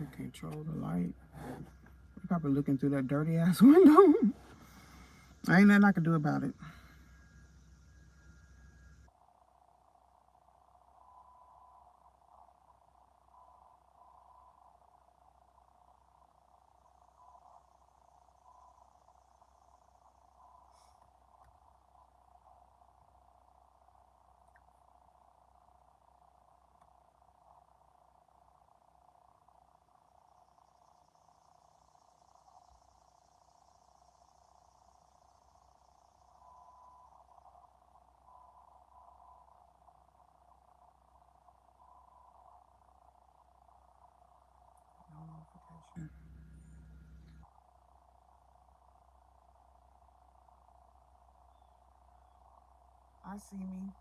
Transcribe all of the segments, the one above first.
I control the light. I'm probably looking through that dirty ass window. Ain't nothing I can do about it. No notification. I see me.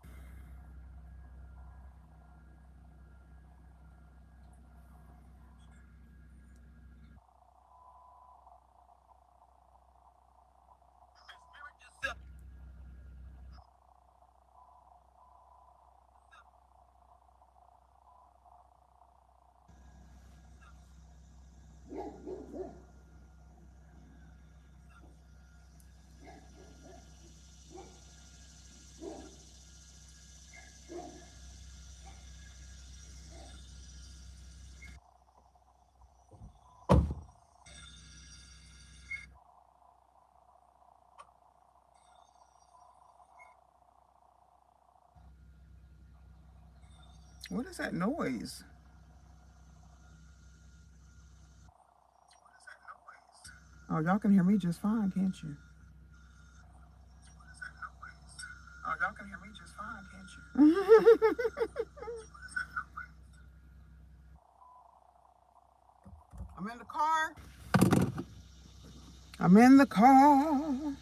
What is that noise? Oh, y'all can hear me just fine, can't you? Oh, y'all can hear me just fine, can't you? I'm in the car. I'm in the car.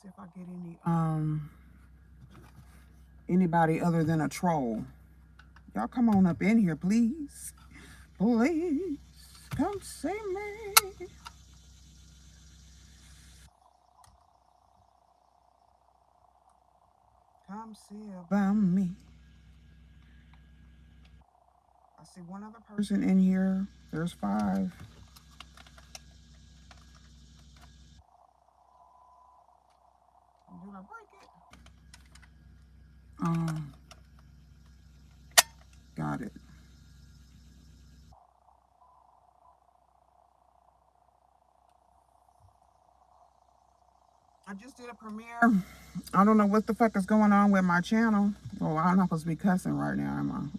See if I get anybody other than a troll. Y'all come on up in here, please. Please come see me. Come see about me. I see one other person in here. There's 5. Did I break it? Got it. I just did a premiere. I don't know what the fuck is going on with my channel. Oh, I'm not supposed to be cussing right now, am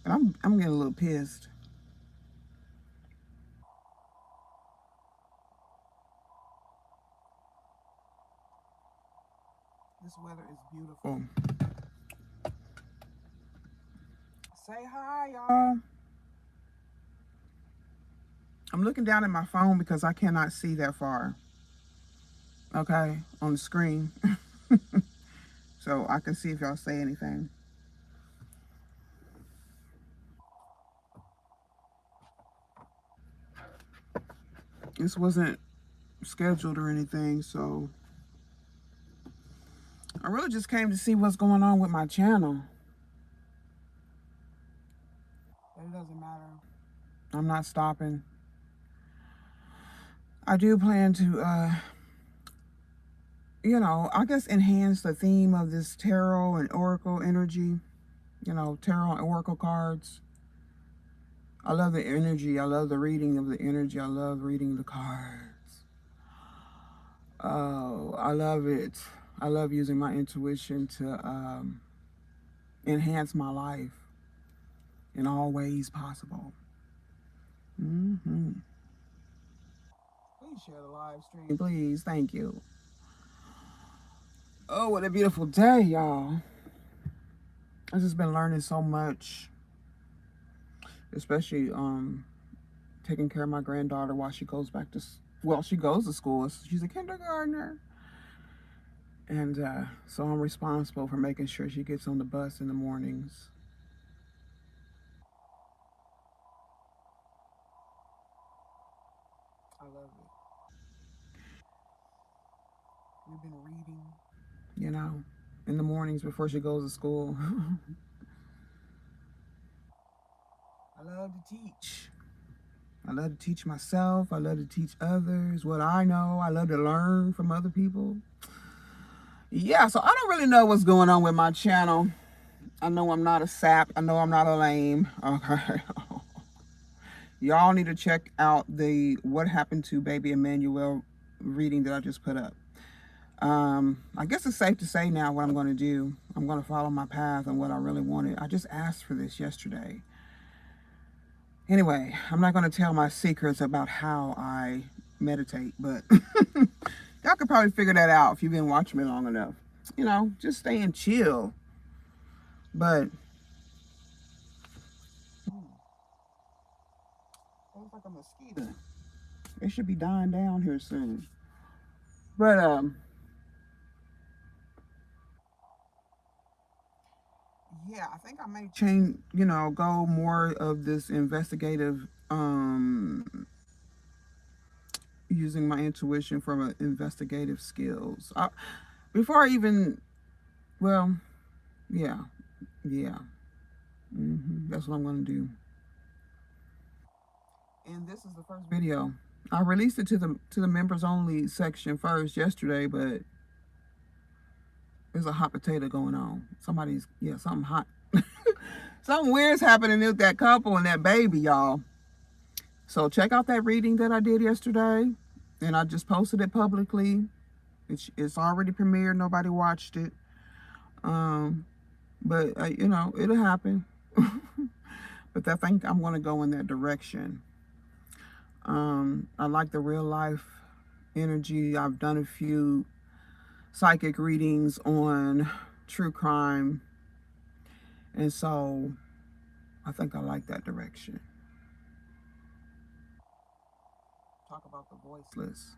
I? I'm getting a little pissed. This weather is beautiful. Say hi, y'all. I'm looking down at my phone because I cannot see that far. Okay, on the screen. So I can see if y'all say anything. This wasn't scheduled or anything, so I really just came to see what's going on with my channel. But it doesn't matter. I'm not stopping. I do plan to, I guess enhance the theme of this tarot and oracle energy. Tarot and oracle cards. I love the energy. I love the reading of the energy. I love reading the cards. Oh, I love it. I love using my intuition to enhance my life in all ways possible. Please share the live stream. Please. Thank you. Oh, what a beautiful day, y'all. I've just been learning so much, especially taking care of my granddaughter while she goes back to, she goes to school. She's a kindergartner. And so I'm responsible for making sure she gets on the bus in the mornings. I love it. We've been reading, you know, in the mornings before she goes to school. I love to teach. I love to teach myself. I love to teach others what I know. I love to learn from other people. Yeah, so I don't really know what's going on with my channel. I know I'm not a sap. I know I'm not a lame. Okay. Y'all need to check out the What Happened to Baby Emmanuel reading that I just put up. I guess it's safe to say now what I'm going to do. I'm going to follow my path and what I really wanted. I just asked for this yesterday. Anyway, I'm not going to tell my secrets about how I meditate, but y'all could probably figure that out if you've been watching me long enough. You know, just staying chill. But looks like a mosquito. They should be dying down here soon. But yeah, I think I may change, you know, go more of this investigative, using my intuition from investigative skills. Before I even, well, yeah, yeah, that's what I'm gonna do. And this is the first video. I released it to the members only section first yesterday, but there's a hot potato going on. Something hot. Something weird's happening with that couple and that baby, y'all. So check out that reading that I did yesterday. And I just posted it publicly. It's already premiered. Nobody watched it. But, you know, it'll happen. But I think I'm going to go in that direction. I like the real life energy. I've done a few psychic readings on true crime. And so I think I like that direction. Talk about the voiceless.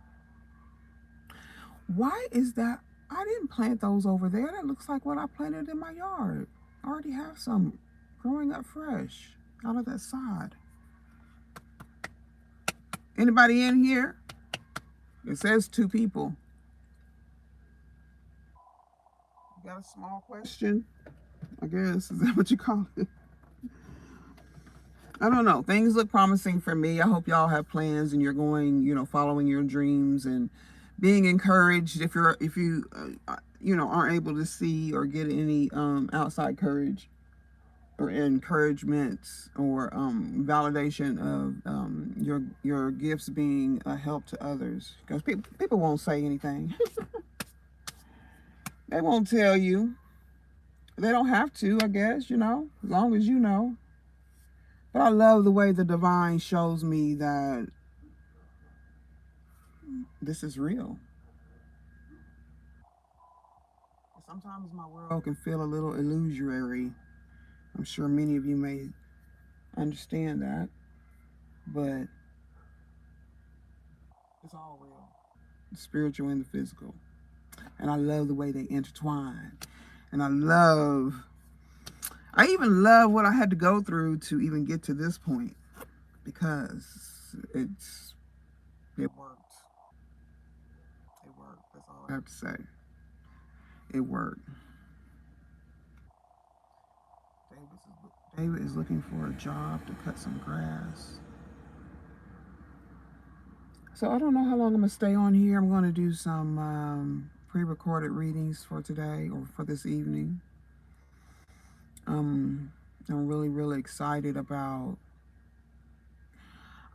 Why is that? I didn't plant those over there. That looks like what I planted in my yard. I already have some growing up fresh out of that sod. Anybody in here? It says 2 people. You got a small question? I guess. Is that what you call it? I don't know. Things look promising for me. I hope y'all have plans and you're going, you know, following your dreams and being encouraged if you you know, aren't able to see or get any outside courage or encouragements or validation of your gifts being a help to others, because people won't say anything. They won't tell you. They don't have to, I guess, you know, as long as you know. But I love the way the divine shows me that this is real. Sometimes my world can feel a little illusory. I'm sure many of you may understand that, but it's all real. The spiritual and the physical. And I love the way they intertwine. And I even love what I had to go through to even get to this point, because it worked. It worked. That's all I have to say. It worked. David is looking for a job to cut some grass. So I don't know how long I'm going to stay on here. I'm going to do some pre-recorded readings for today or for this evening. I'm really, really excited about,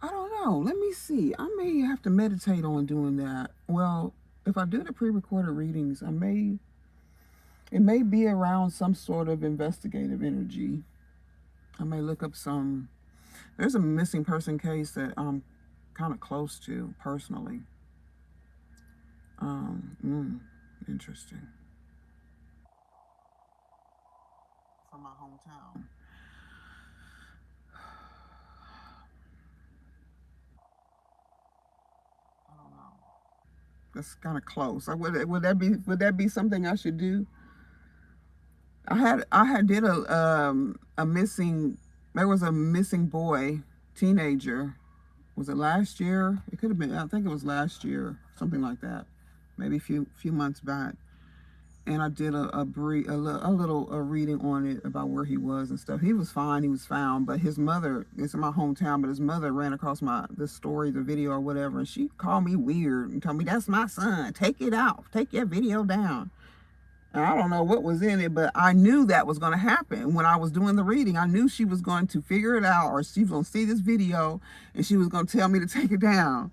I don't know. Let me see. I may have to meditate on doing that. Well, if I do the pre-recorded readings, it may be around some sort of investigative energy. I may look up there's a missing person case that I'm kind of close to personally. Interesting. From my hometown. I don't know. That's kind of close. Would that be something I should do? I had did a missing. There was a missing boy, teenager. Was it last year? It could have been. I think it was last year, something like that. maybe a few months back, and I did a little reading on it about where he was and stuff. He was fine. He was found, but his mother, it's in my hometown, but his mother ran across the story, the video or whatever, and she called me weird and told me, "That's my son. Take it out. Take your video down." And I don't know what was in it, but I knew that was going to happen when I was doing the reading. I knew she was going to figure it out, or she was going to see this video and she was going to tell me to take it down.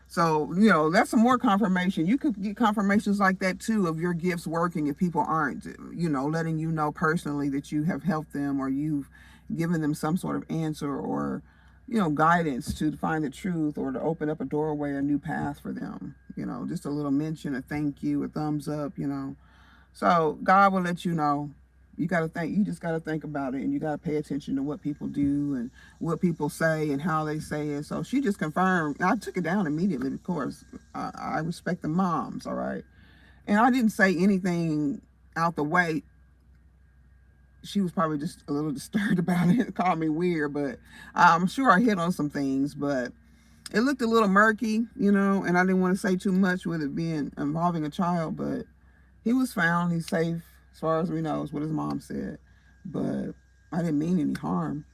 So, that's some more confirmation. You could get confirmations like that too of your gifts working if people aren't, letting you know personally that you have helped them, or you've given them some sort of answer, or, guidance to find the truth, or to open up a doorway, a new path for them. Just a little mention, a thank you, a thumbs up. So God will let you know. You just gotta think about it, and you gotta pay attention to what people do and what people say and how they say it. So she just confirmed. I took it down immediately, of course. I respect the moms, all right? And I didn't say anything out the way. She was probably just a little disturbed about it, called me weird, but I'm sure I hit on some things, but it looked a little murky, and I didn't want to say too much with it being involving a child, but he was found. He's safe, as far as we know, is what his mom said. But I didn't mean any harm.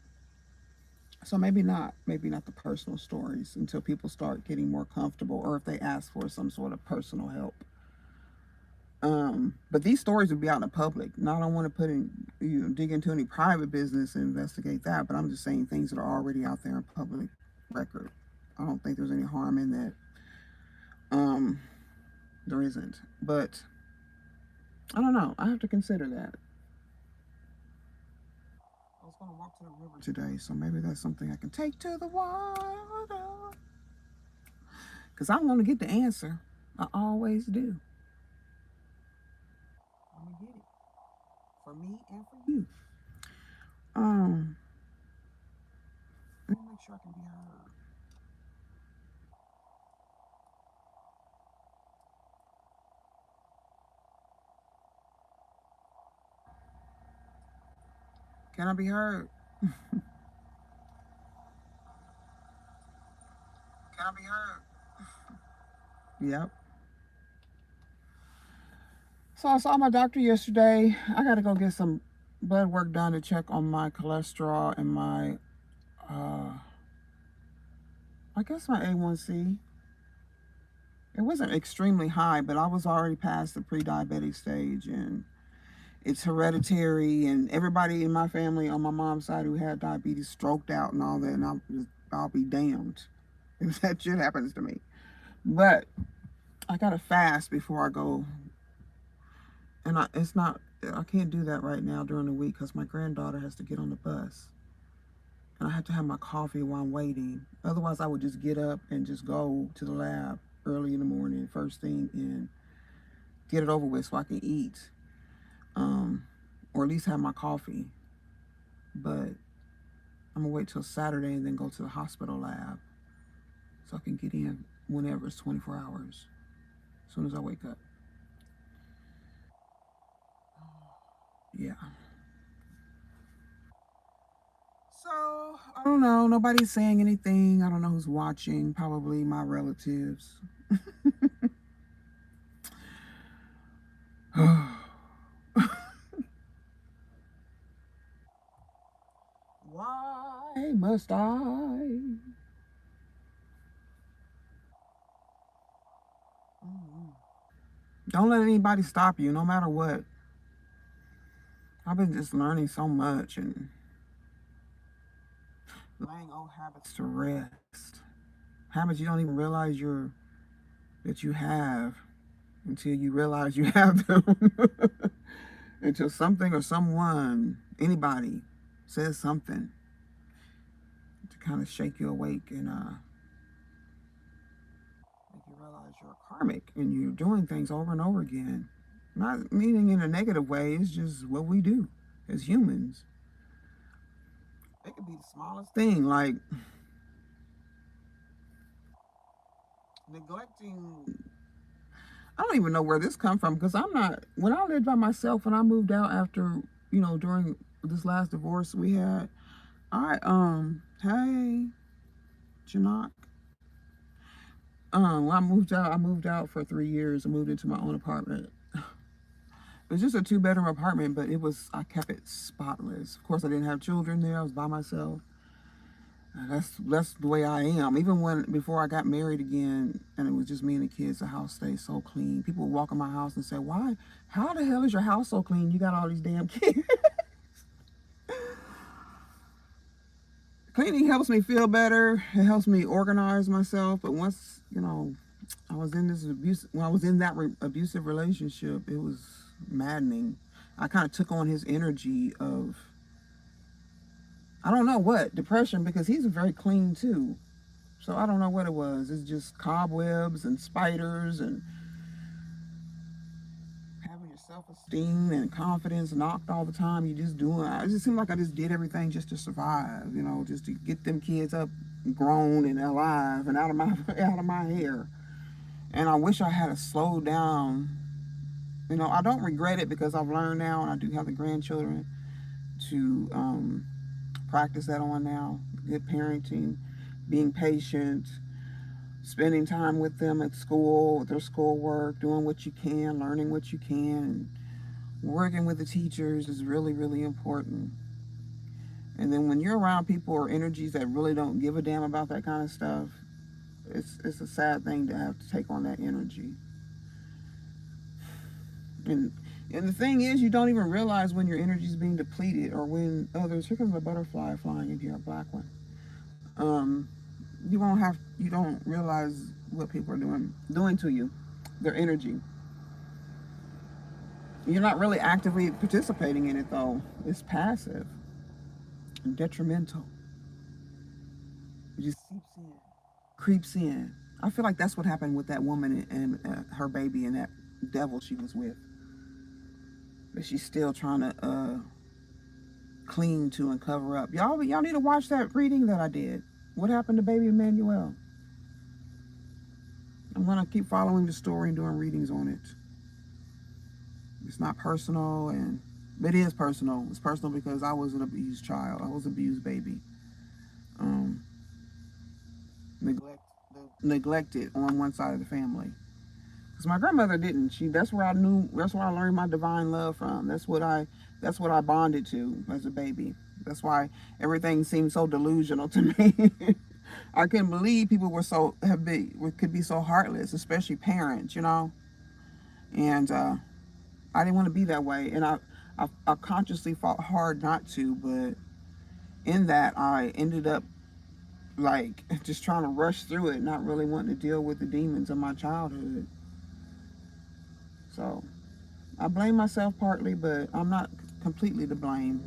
So maybe not. Maybe not the personal stories until people start getting more comfortable, or if they ask for some sort of personal help. But these stories would be out in the public. Now, I don't want to dig into any private business and investigate that, but I'm just saying things that are already out there in public record. I don't think there's any harm in that. There isn't. But I don't know. I have to consider that. I was going to walk to the river today, so maybe that's something I can take to the water. Because I'm going to get the answer. I always do. I'm going to get it. For me and for you. Let me make sure I can be heard. Can I be heard? Can I be heard? Yep. So I saw my doctor yesterday. I got to go get some blood work done to check on my cholesterol and I guess my A1C. It wasn't extremely high, but I was already past the pre-diabetic stage, and it's hereditary, and everybody in my family on my mom's side who had diabetes stroked out and all that, and I'll be damned if that shit happens to me. But I gotta fast before I go, and I can't do that right now during the week because my granddaughter has to get on the bus, and I have to have my coffee while I'm waiting. Otherwise, I would just get up and just go to the lab early in the morning, first thing, and get it over with so I can eat, or at least have my coffee. But I'm gonna wait till Saturday and then go to the hospital lab so I can get in whenever. It's 24 hours, as soon as I wake up. Yeah. So I don't know. Nobody's saying anything. I don't know who's watching. Probably my relatives. Why must I? Don't let anybody stop you, no matter what. I've been just learning so much and laying old habits to rest. Habits you don't even realize that you have until you realize you have them. Until something or someone, anybody, says something to kind of shake you awake and make you realize you're karmic and you're doing things over and over again. Not meaning in a negative way, it's just what we do as humans. It could be the smallest thing, like neglecting. I don't even know where this come from because I'm not. When I lived by myself, when I moved out after, during this last divorce we had, hey, Janak. When I moved out for 3 years. I moved into my own apartment. It was just a 2-bedroom apartment, but I kept it spotless. Of course, I didn't have children there. I was by myself. That's the way I am. Even before I got married again, and it was just me and the kids, the house stayed so clean. People would walk in my house and say, "Why? How the hell is your house so clean? You got all these damn kids." Cleaning helps me feel better. It helps me organize myself. But once I was in this when I was in that abusive relationship, it was maddening. I kind of took on his energy of, I don't know what, depression, because he's very clean too. So I don't know what it was. It's just cobwebs and spiders and having your self-esteem and confidence knocked all the time. You just doing. It just seemed like I just did everything just to survive. Just to get them kids up, grown and alive and out of my out of my hair. And I wish I had slowed down. I don't regret it because I've learned now, and I do have the grandchildren to practice that on now. Good parenting, being patient, spending time with them at school, with their schoolwork, doing what you can, learning what you can, working with the teachers is really, really important. And then when you're around people or energies that really don't give a damn about that kind of stuff, it's a sad thing to have to take on that energy. And the thing is, you don't even realize when your energy is being depleted, or when here comes a butterfly flying in here, a black one. You don't realize what people are doing to you, their energy. You're not really actively participating in it though. It's passive and detrimental. It just creeps in. I feel like that's what happened with that woman and her baby and that devil she was with. But she's still trying to cling to and cover up. Y'all need to watch that reading that I did. What happened to baby Emmanuel? I'm gonna keep following the story and doing readings on it. It's not personal, but it is personal. It's personal because I was an abused child. I was an abused baby. Neglected on one side of the family. Because my grandmother didn't. That's where I learned my divine love from. That's what I bonded to as a baby. That's why everything seemed so delusional to me. I couldn't believe people could be so heartless, especially parents, And I didn't want to be that way, and I consciously fought hard not to. But in that, I ended up like just trying to rush through it, not really wanting to deal with the demons of my childhood. So I blame myself partly, but I'm not completely to blame.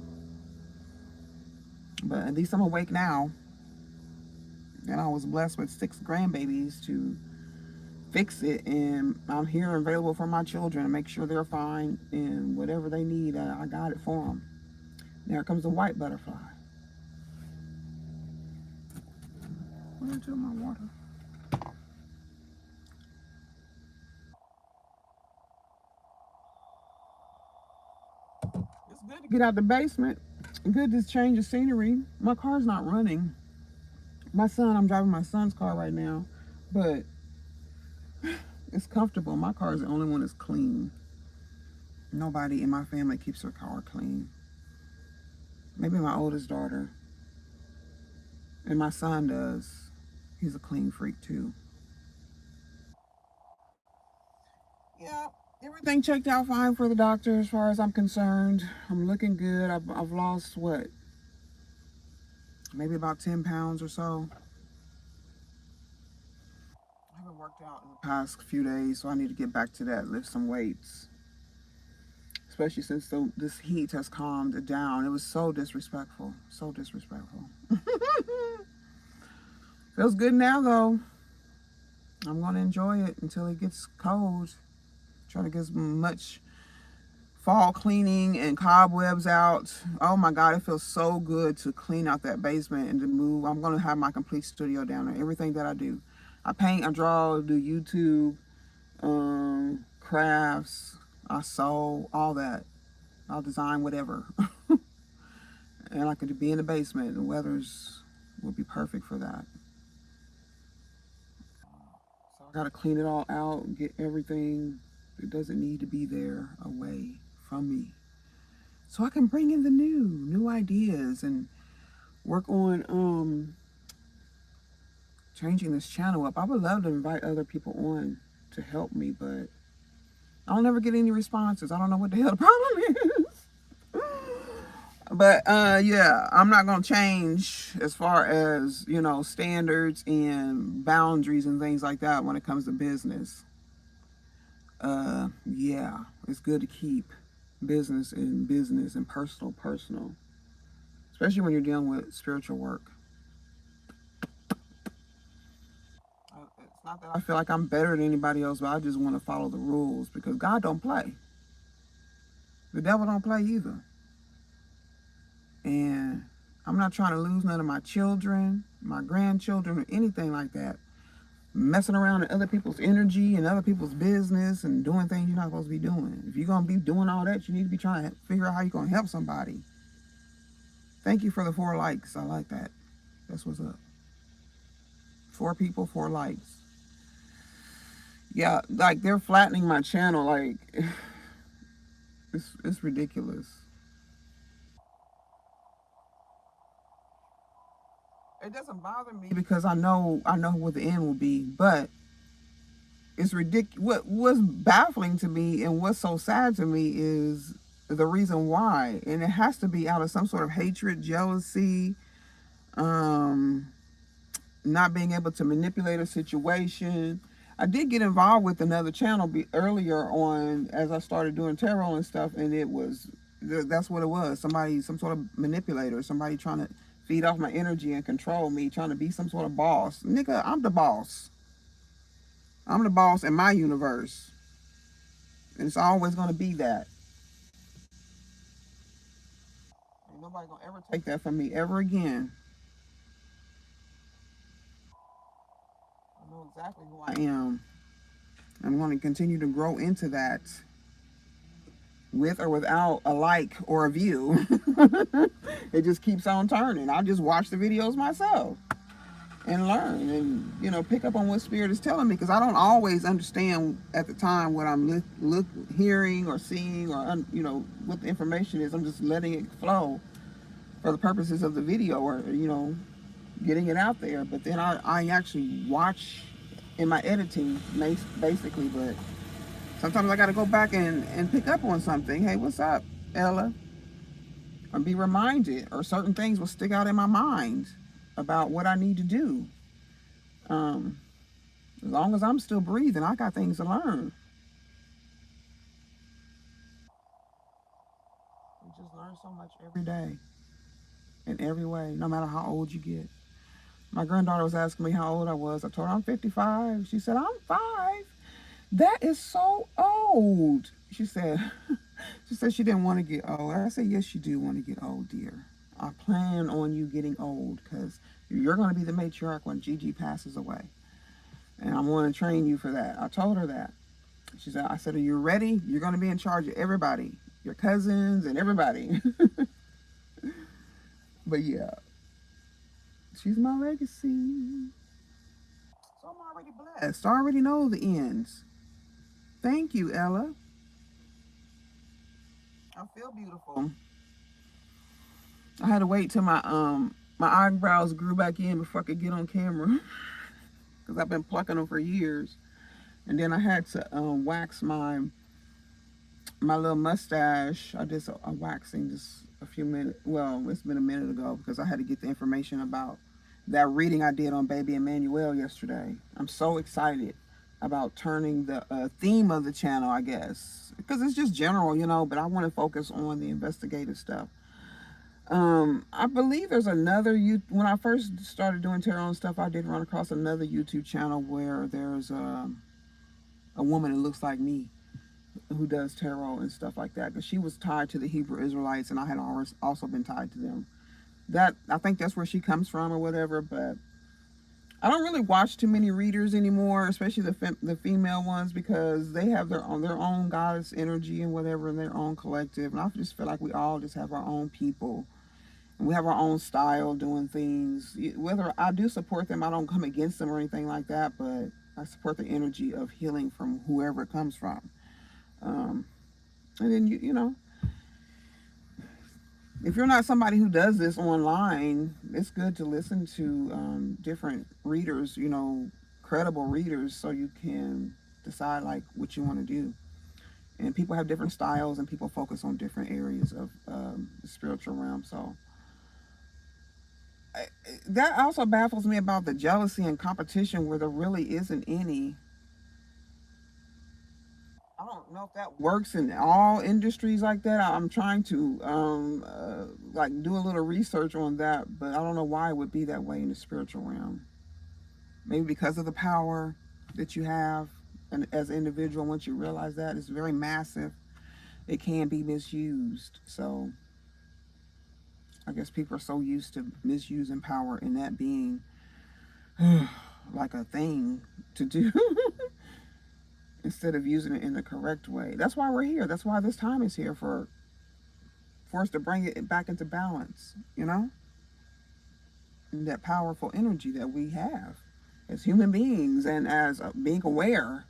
But at least I'm awake now. And I was blessed with 6 grandbabies to fix it. And I'm here and available for my children to make sure they're fine. And whatever they need, I got it for them. There comes a white butterfly. What did I do with my water? It's good to get out the basement. Good to change the scenery. My car's not running. I'm driving my son's car right now, but it's comfortable. My car is the only one that's clean. Nobody in my family keeps their car clean. Maybe my oldest daughter. And my son does. He's a clean freak too. Yeah, everything checked out fine for the doctor as far as I'm concerned. I'm looking good. I've lost what? Maybe about 10 pounds or so. I haven't worked out in the past few days, so I need to get back to that, lift some weights. Especially since this heat has calmed it down. It was so disrespectful. So disrespectful. Feels good now, though. I'm going to enjoy it until it gets cold. Try to get as much fall cleaning and cobwebs out. Oh my God, it feels so good to clean out that basement and to move. I'm going to have my complete studio down there. Everything that I do. I paint, I draw, do YouTube, crafts, I sew, all that. I'll design whatever. And I could be in the basement. The weather's would be perfect for that. So I gotta clean it all out, get everything that doesn't need to be there away from me, so I can bring in the new ideas and work on changing this channel up. I would love to invite other people on to help me, but I don't ever get any responses. I don't know what the hell the problem is. But yeah, I'm not gonna change as far as, you know, standards and boundaries and things like that when it comes to business. Yeah, it's good to keep business and personal, especially when you're dealing with spiritual work. It's not that I feel like I'm better than anybody else, but I just want to follow the rules because God don't play. The devil don't play either. And I'm not trying to lose none of my children, my grandchildren, or anything like that. Messing around in other people's energy and other people's business and doing things you're not supposed to be doing. If you're going to be doing all that, you need to be trying to figure out how you're going to help somebody. Thank you for the 4 likes. I like that. That's what's up. 4 people, 4 likes. Yeah, like they're flattening my channel. Like, it's ridiculous. It doesn't bother me because I know what the end will be, but it's ridiculous. What's baffling to me and what's so sad to me is the reason why, and it has to be out of some sort of hatred, jealousy, um, not being able to manipulate a situation. I did get involved with another channel earlier on as I started doing tarot and stuff, and it was that's what it was. Somebody, some sort of manipulator, somebody trying to feed off my energy and control me, trying to be some sort of boss. Nigga, I'm the boss. I'm the boss in my universe. And it's always going to be that. Ain't nobody going to ever take that from me ever again. I know exactly who I am. I'm going to continue to grow into that with or without a like or a view. It just keeps on turning. I'll just watch the videos myself and learn and, you know, pick up on what spirit is telling me, because I don't always understand at the time what I'm hearing or seeing or, you know, what the information is. I'm just letting it flow for the purposes of the video or, you know, getting it out there. But then I actually watch in my editing basically, but sometimes I got to go back and pick up on something. Hey, what's up, Ella? Or be reminded, or certain things will stick out in my mind about what I need to do. Um, as long as I'm still breathing, I got things to learn. You just learn so much every day, in every way, no matter how old you get. My granddaughter was asking me how old I was. I told her I'm 55. She said, I'm 5. That is so old. She said, she didn't want to get old. I said, yes, you do want to get old, dear. I plan on you getting old because you're going to be the matriarch when Gigi passes away. And I'm going to train you for that. I told her that. She said, I said, are you ready? You're going to be in charge of everybody, your cousins and everybody. But yeah, she's my legacy. So I'm already blessed. I already know the ends. Thank you, Ella. I feel beautiful. I had to wait till my eyebrows grew back in before I could get on camera because I've been plucking them for years. And then I had to wax my little mustache. I did a waxing just a few minutes. Well, it's been a minute ago because I had to get the information about that reading I did on Baby Emmanuel yesterday. I'm so excited about turning the theme of the channel, I guess, because it's just general, you know, but I want to focus on the investigative stuff. I believe there's another when I first started doing tarot and stuff, I did run across another YouTube channel where there's a woman that looks like me who does tarot and stuff like that, because she was tied to the Hebrew Israelites and I had always also been tied to them. That, I think that's where she comes from or whatever, but I don't really watch too many readers anymore, especially the female ones, because they have their own goddess energy and whatever in their own collective, and I just feel like we all just have our own people and we have our own style doing things. Whether I do support them, I don't come against them or anything like that, but I support the energy of healing from whoever it comes from. Um, and then if you're not somebody who does this online, it's good to listen to different readers, credible readers, so you can decide like what you want to do. And people have different styles, and people focus on different areas of the spiritual realm. So I, that also baffles me about the jealousy and competition where there really isn't any. I don't know if that works in all industries like that. I'm trying to like do a little research on that, but I don't know why it would be that way in the spiritual realm. Maybe because of the power that you have, and as an individual, once you realize that it's very massive, it can be misused. So I guess people are so used to misusing power and that being like a thing to do instead of using it in the correct way. That's why we're here. That's why this time is here for us to bring it back into balance, and that powerful energy that we have as human beings, and as being aware,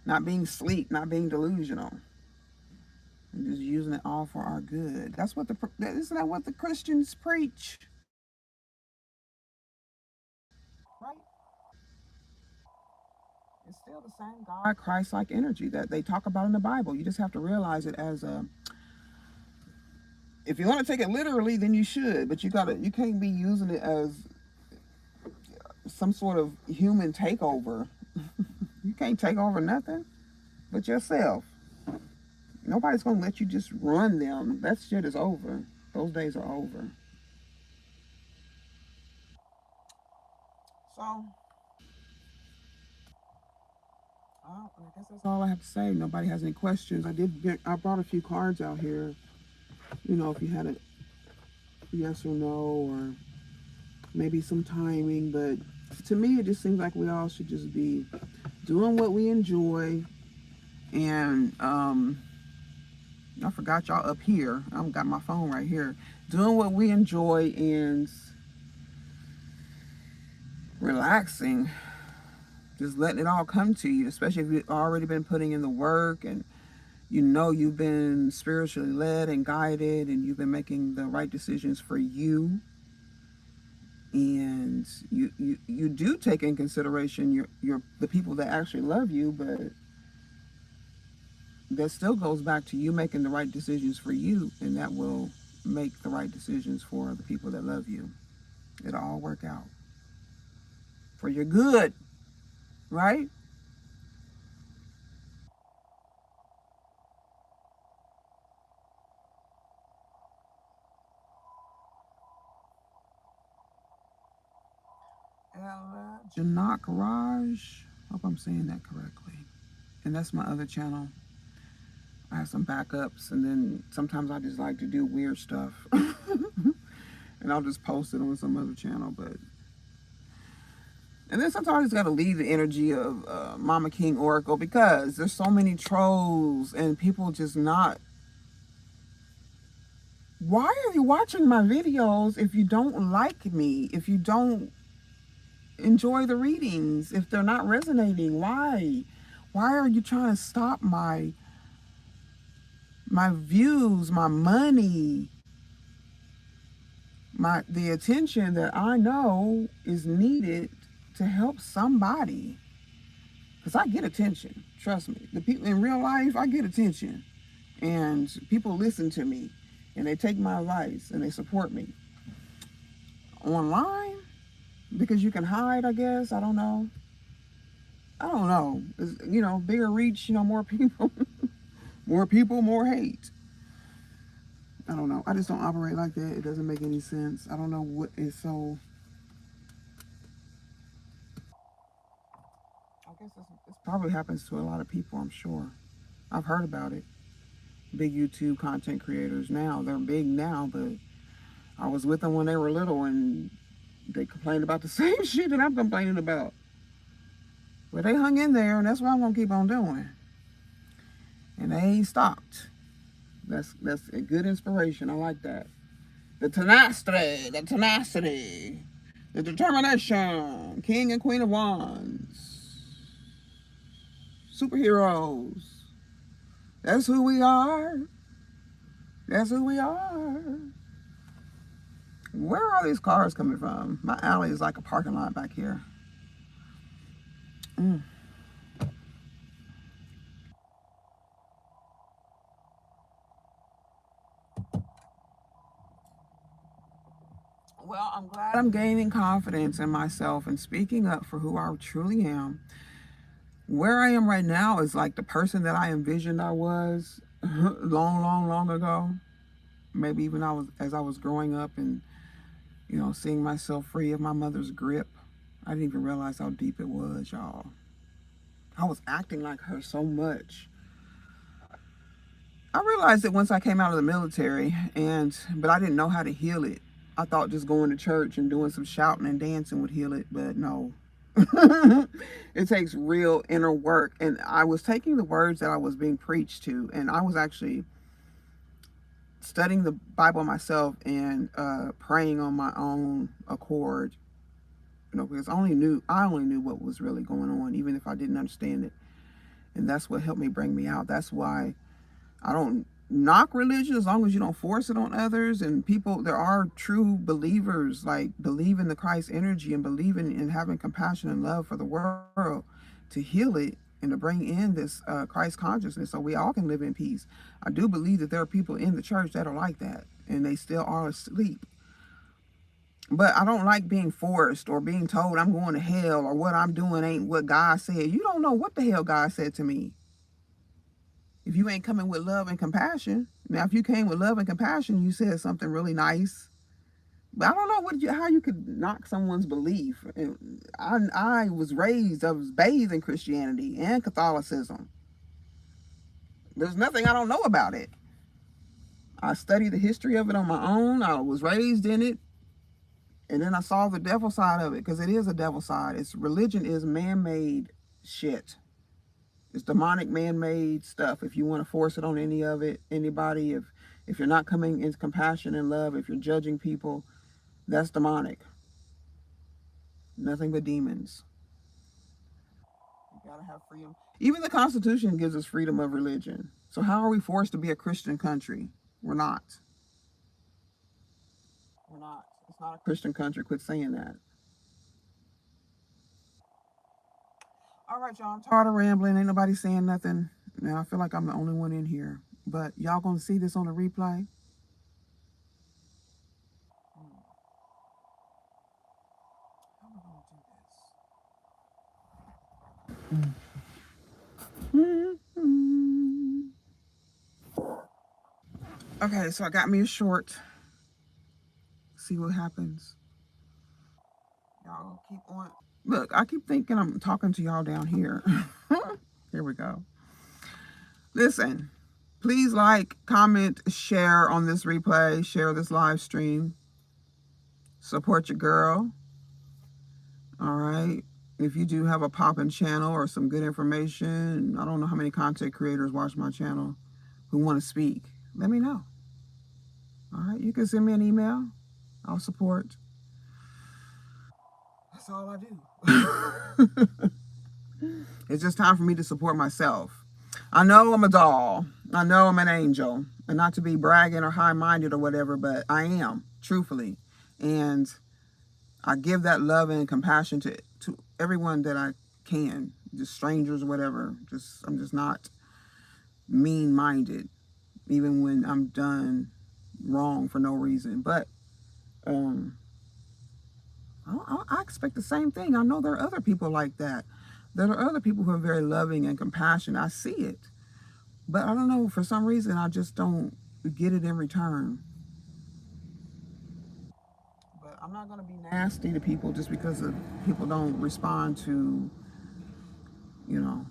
not being sleep, not being delusional, and just using it all for our good. Isn't that what the Christians preach, right? It's still the same God, Christ-like energy that they talk about in the Bible. You just have to realize it as a. If you want to take it literally, then you should, but you can't be using it as some sort of human takeover. You can't take over nothing but yourself. Nobody's gonna let you just run them. That shit is over. Those days are over. So, I guess that's all I have to say. Nobody has any questions. I brought a few cards out here. If you had a yes or no, or maybe some timing. But to me, it just seems like we all should just be doing what we enjoy. And I forgot y'all up here. I've got my phone right here. Doing what we enjoy and relaxing, just letting it all come to you, especially if you've already been putting in the work, and you've been spiritually led and guided, and you've been making the right decisions for you, and you do take in consideration your the people that actually love you, but that still goes back to you making the right decisions for you, and that will make the right decisions for the people that love you. It'll all work out for your good, right? Janak Raj. Hope I'm saying that correctly. And that's my other channel. I have some backups, and then sometimes I just like to do weird stuff. And I'll just post it on some other channel. And then sometimes I just got to leave the energy of Mama King Oracle, because there's so many trolls and people just not. Why are you watching my videos if you don't like me? If you don't enjoy the readings, if they're not resonating? Why are you trying to stop my views, my money, the attention that I know is needed to help somebody? Because I get attention, trust me. The people in real life, I get attention, and people listen to me, and they take my advice, and they support me. Online, because you can hide, I guess. I don't know. Bigger reach, more people. More people, more hate. I don't know. I just don't operate like that. It doesn't make any sense. I don't know what is so. I guess this probably happens to a lot of people, I'm sure. I've heard about it. Big YouTube content creators now. They're big now, but I was with them when they were little, and they complained about the same shit that I'm complaining about. But they hung in there, and that's what I'm going to keep on doing. And they ain't stopped. That's a good inspiration. I like that. The determination. King and Queen of Wands. Superheroes. That's who we are. That's who we are. Where are all these cars coming from? My alley is like a parking lot back here. Mm. Well, I'm glad I'm gaining confidence in myself and speaking up for who I truly am. Where I am right now is like the person that I envisioned I was long ago. Maybe even as I was growing up and seeing myself free of my mother's grip. I didn't even realize how deep it was, y'all. I was acting like her so much. I realized it once I came out of the military, but I didn't know how to heal it. I thought just going to church and doing some shouting and dancing would heal it, but no. It takes real inner work. And I was taking the words that I was being preached to, and I was actually studying the Bible myself and praying on my own accord. Because I only knew what was really going on, even if I didn't understand it. And that's what helped me bring me out. That's why I don't knock religion as long as you don't force it on others. And people, there are true believers, like believe in the Christ energy and believe in having compassion and love for the world to heal it and to bring in this Christ consciousness so we all can live in peace. I do believe that there are people in the church that are like that and they still are asleep. But I don't like being forced or being told I'm going to hell or what I'm doing ain't what God said. You don't know what the hell God said to me. If you ain't coming with love and compassion. Now, if you came with love and compassion, you said something really nice. But I don't know how you could knock someone's belief. I was bathed in Christianity and Catholicism. There's nothing I don't know about it. I studied the history of it on my own. I was raised in it. And then I saw the devil side of it, because it is a devil side. Religion is man-made shit. It's demonic man-made stuff. If you want to force it on anybody, if you're not coming in compassion and love, if you're judging people, that's demonic. Nothing but demons. You gotta have freedom. Even the Constitution gives us freedom of religion. So how are we forced to be a Christian country? We're not. We're not. It's not a Christian country. Quit saying that. All right, y'all. I'm tired of rambling. Ain't nobody saying nothing. Now I feel like I'm the only one in here. But y'all gonna see this on the replay? How am I gonna do this? Okay, so I got me a short. See what happens. Y'all keep on. Look, I keep thinking I'm talking to y'all down here. Here we go. Listen, please like, comment, share on this replay, share this live stream. Support your girl. All right. If you do have a poppin' channel or some good information, I don't know how many content creators watch my channel who want to speak, let me know. All right. You can send me an email. I'll support. That's all I do. It's just time for me to support myself. I know I'm a doll. I know I'm an angel. And not to be bragging or high-minded or whatever, but I am, truthfully. And I give that love and compassion to everyone that I can. Just strangers or whatever. I'm just not mean-minded. Even when I'm done wrong for no reason. But I expect the same thing. I know there are other people like that. There are other people who are very loving and compassionate. I see it. But I don't know, for some reason, I just don't get it in return. But I'm not going to be nasty to people just because people don't respond to,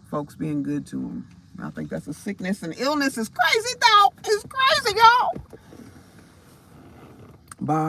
folks being good to them. I think that's a sickness, and illness is crazy, though. It's crazy, y'all. Bye.